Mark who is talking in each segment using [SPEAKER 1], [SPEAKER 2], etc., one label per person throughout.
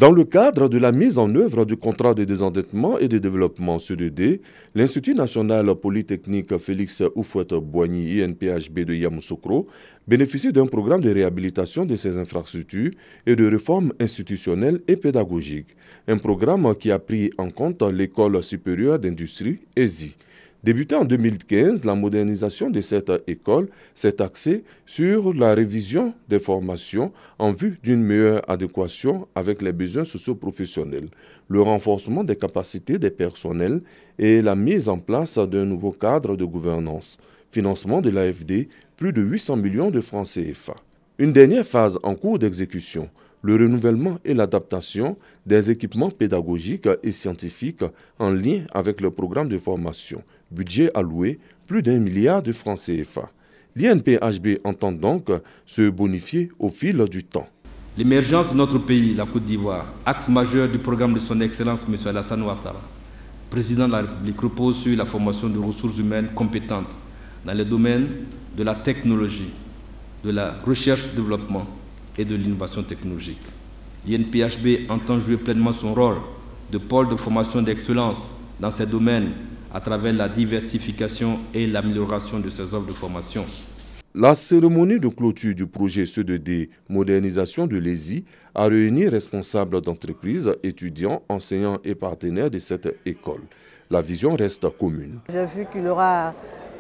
[SPEAKER 1] Dans le cadre de la mise en œuvre du contrat de désendettement et de développement CDD, l'Institut national polytechnique Félix Houphouët-Boigny INPHB de Yamoussoukro bénéficie d'un programme de réhabilitation de ses infrastructures et de réforme institutionnelle et pédagogique. Un programme qui a pris en compte l'École supérieure d'industrie ESI. Débutée en 2015, la modernisation de cette école s'est axée sur la révision des formations en vue d'une meilleure adéquation avec les besoins socio-professionnels, le renforcement des capacités des personnels et la mise en place d'un nouveau cadre de gouvernance. Financement de l'AFD, plus de 800 millions de francs CFA. Une dernière phase en cours d'exécution, le renouvellement et l'adaptation des équipements pédagogiques et scientifiques en lien avec le programme de formation. Budget alloué, plus d'1 milliard de francs CFA. L'INPHB entend donc se bonifier au fil du temps.
[SPEAKER 2] L'émergence de notre pays, la Côte d'Ivoire, axe majeur du programme de son Excellence M. Alassane Ouattara, président de la République, repose sur la formation de ressources humaines compétentes dans les domaines de la technologie, de la recherche-développement et de l'innovation technologique. L'INPHB entend jouer pleinement son rôle de pôle de formation d'excellence dans ces domaines à travers la diversification et l'amélioration de ses offres de formation.
[SPEAKER 1] La cérémonie de clôture du projet CDD Modernisation de l'ESI a réuni responsables d'entreprises, étudiants, enseignants et partenaires de cette école. La vision reste commune.
[SPEAKER 3] J'ai vu qu'il y aura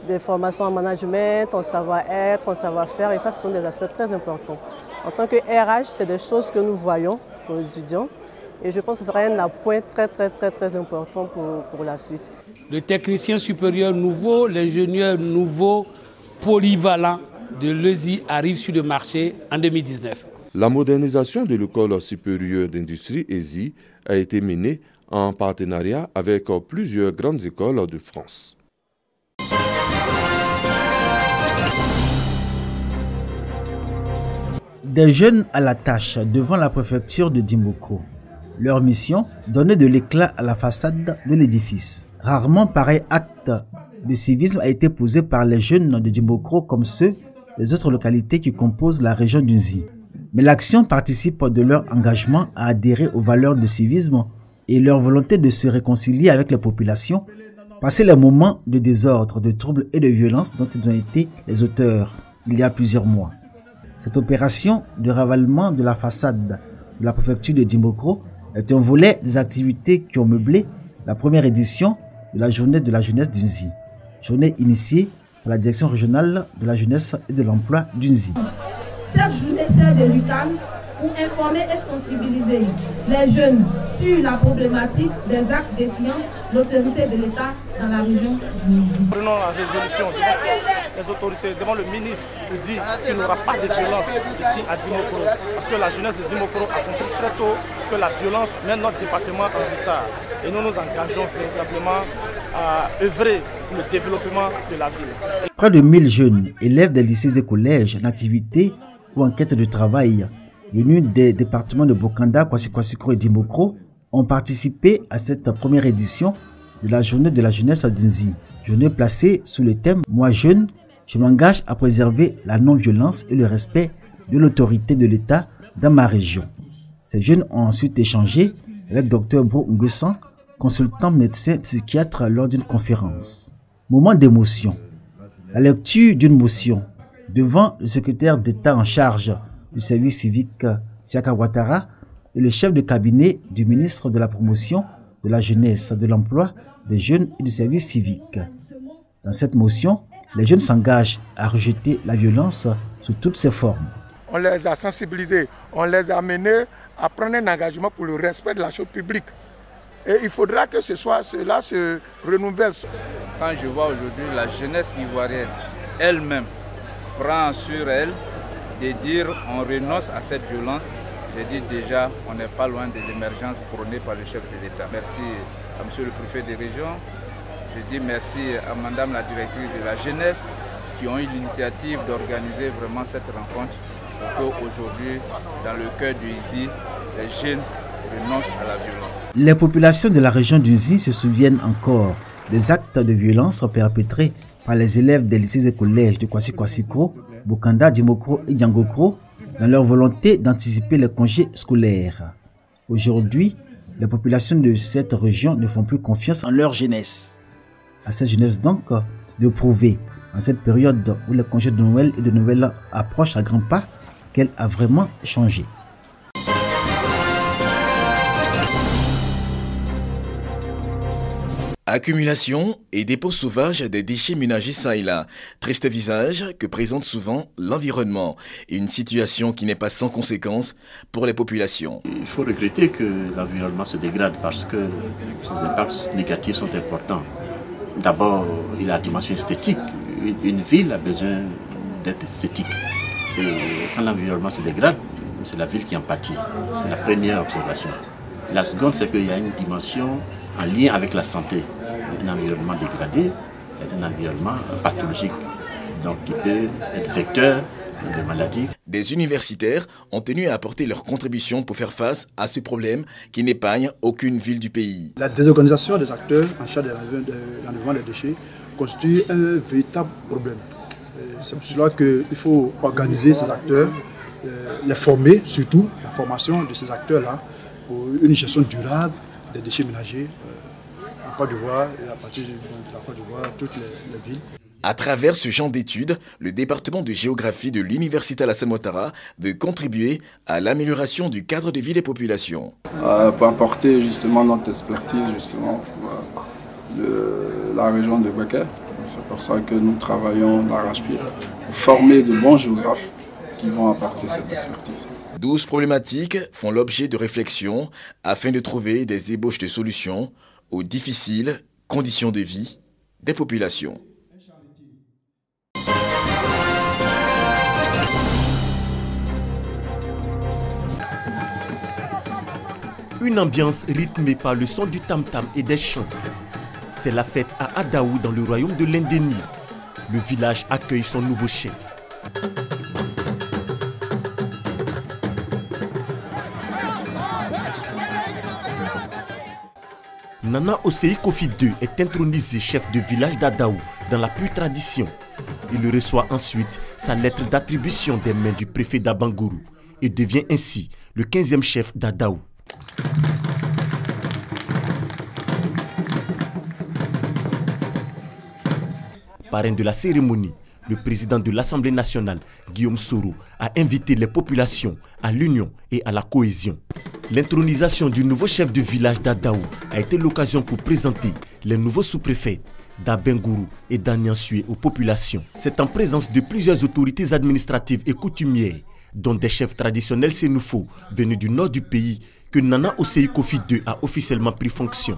[SPEAKER 3] des formations en management, en savoir-être, en savoir-faire, et ça, ce sont des aspects très importants. En tant que RH, c'est des choses que nous voyons pour les étudiants, et je pense que ce sera un appoint très important pour la suite.
[SPEAKER 4] Le technicien supérieur nouveau, l'ingénieur nouveau, polyvalent de l'ESI arrive sur le marché en 2019.
[SPEAKER 1] La modernisation de l'école supérieure d'industrie ESI a été menée en partenariat avec plusieurs grandes écoles de France.
[SPEAKER 5] Des jeunes à la tâche devant la préfecture de Dimboukro. Leur mission, donner de l'éclat à la façade de l'édifice. Rarement pareil acte de civisme a été posé par les jeunes de Dimboukro comme ceux des autres localités qui composent la région d'Unzi. Mais l'action participe de leur engagement à adhérer aux valeurs de civisme et leur volonté de se réconcilier avec les populations, passer les moments de désordre, de troubles et de violence dont ils ont été les auteurs il y a plusieurs mois. Cette opération de ravalement de la façade de la préfecture de Dimboukro est un volet des activités qui ont meublé la première édition de la journée de la jeunesse d'Unzi. Journée initiée par la direction régionale de la jeunesse et de l'emploi d'Unzi.
[SPEAKER 6] Cette journée sert de l'UCAM pour informer et sensibiliser les jeunes sur la problématique des actes défiant l'autorité de l'État dans la région d'Unzi.
[SPEAKER 7] Prenons la résolution devant les autorités, devant le ministre, pour dire qu'il n'y aura pas de violence ici à Dimboukro. Parce que la jeunesse de Dimboukro a compris très tôt que la violence met notre département en retard. Et nous nous engageons véritablement à œuvrer pour le développement de la ville.
[SPEAKER 5] Près de 1000 jeunes, élèves des lycées et collèges en activité ou en quête de travail, venus des départements de Bokanda, Kwasi-Kwassikro et Dimboukro, ont participé à cette première édition de la journée de la jeunesse à Dunzi. Journée placée sous le thème « Moi jeune, je m'engage à préserver la non-violence et le respect de l'autorité de l'État dans ma région ». Ces jeunes ont ensuite échangé avec Dr Bro Nguessan, consultant médecin psychiatre lors d'une conférence. Moment d'émotion. La lecture d'une motion devant le secrétaire d'État en charge du service civique Siaka Ouattara et le chef de cabinet du ministre de la promotion de la jeunesse, de l'emploi, des jeunes et du service civique. Dans cette motion, les jeunes s'engagent à rejeter la violence sous toutes ses formes.
[SPEAKER 8] On les a sensibilisés, on les a amenés à prendre un engagement pour le respect de la chose publique. Et il faudra que cela se renouvelle.
[SPEAKER 9] Quand je vois aujourd'hui la jeunesse ivoirienne elle-même prend sur elle de dire on renonce à cette violence, je dis déjà on n'est pas loin de l'émergence prônée par le chef de l'État. Merci à monsieur le préfet des régions, je dis merci à madame la directrice de la jeunesse qui ont eu l'initiative d'organiser vraiment cette rencontre pour qu'aujourd'hui, dans le cœur du ISI, les jeunes renoncent à la violence.
[SPEAKER 5] Les populations de la région d'Unzi se souviennent encore des actes de violence perpétrés par les élèves des lycées et collèges de Kwasi-Kwassikro, Bokanda, Dimboukro et Diangokro dans leur volonté d'anticiper les congés scolaires. Aujourd'hui, les populations de cette région ne font plus confiance en leur jeunesse. À cette jeunesse donc de prouver, en cette période où les congés de Noël et de Nouvel An approchent à grands pas, qu'elle a vraiment changé.
[SPEAKER 10] Accumulation et dépôt sauvage des déchets ménagers ça et là. Triste visage que présente souvent l'environnement. Une situation qui n'est pas sans conséquences pour les populations.
[SPEAKER 11] Il faut regretter que l'environnement se dégrade parce que ses impacts négatifs sont importants. D'abord, il a la dimension esthétique. Une ville a besoin d'être esthétique. Et quand l'environnement se dégrade, c'est la ville qui en pâtit. C'est la première observation. La seconde, c'est qu'il y a une dimension en lien avec la santé. Un environnement dégradé est un environnement pathologique, donc qui peut être vecteur de maladies.
[SPEAKER 10] Des universitaires ont tenu à apporter leur contribution pour faire face à ce problème qui n'épargne aucune ville du pays.
[SPEAKER 12] La désorganisation des acteurs en charge de l'enlèvement des déchets constitue un véritable problème. C'est pour cela qu'il faut organiser ces acteurs, les former, surtout la formation de ces acteurs-là pour une gestion durable des déchets ménagers en Côte d'Ivoire et à partir de la Côte d'Ivoire, toutes les villes.
[SPEAKER 10] À travers ce genre d'études, le département de géographie de l'Université Alassane Ouattara veut contribuer à l'amélioration du cadre de vie des populations.
[SPEAKER 13] Pour apporter justement notre expertise justement pour la région de Becker. C'est pour ça que nous travaillons d'arrache-pied pour former de bons géographes qui vont apporter cette expertise.
[SPEAKER 10] 12 problématiques font l'objet de réflexions afin de trouver des ébauches de solutions aux difficiles conditions de vie des populations.
[SPEAKER 14] Une ambiance rythmée par le son du tam-tam et des chants. C'est la fête à Adaou dans le royaume de l'Indénie. Le village accueille son nouveau chef. Nana Osei Kofi II est intronisé chef de village d'Adaou dans la pure tradition. Il reçoit ensuite sa lettre d'attribution des mains du préfet d'Abangourou et devient ainsi le 15e chef d'Adaou. Parrain de la cérémonie, le président de l'Assemblée nationale, Guillaume Soro, a invité les populations à l'union et à la cohésion. L'intronisation du nouveau chef de village d'Adaou a été l'occasion pour présenter les nouveaux sous-préfets d'Abangourou et d'Aniansoué aux populations. C'est en présence de plusieurs autorités administratives et coutumières, dont des chefs traditionnels sénoufos venus du nord du pays, que Nana Osei Kofi II a officiellement pris fonction.